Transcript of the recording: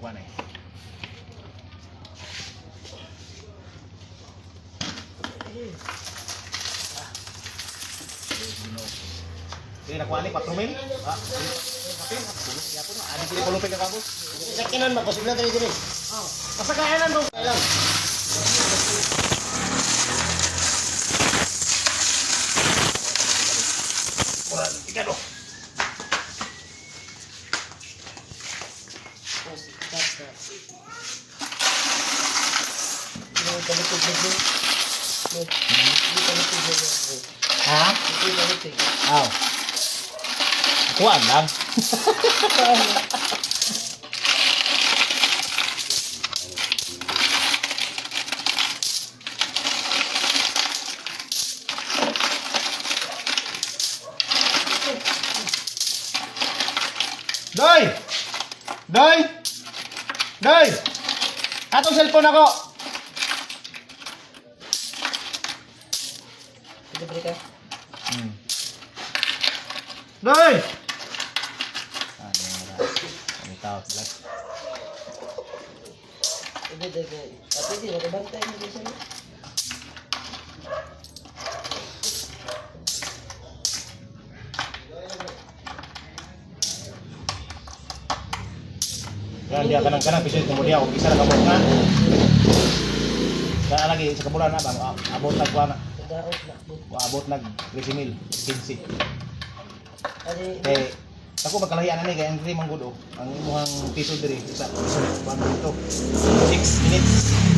kuan eh. Ini nakuha ni 4 mil. Ah, kapin. Ya pun ada di kolong pegang kamu. Sakinan magposible diri diri. Oh, pasakayanan mo lang. Kurang 3 doh. Ha? Aw. Kuan lang. Doy! Doy! Doy! Atong cellphone ako. Libre ka. Doy! Ah, ini tahu jelas. Libre ka. Tapi di nakabantay mo dito. Kan dia kadang-kadang bisa kemudian aku bisa kamu kan. Kaya lagi sa kabulan na bang abot nag kuana. Daot lakbot. Abot nag 13,000, 15. Adi Eh, ako magkalahian na ni kaya ang diri manggudo. Ang imuhang piso diri isa. Bano dito. 6 minutes.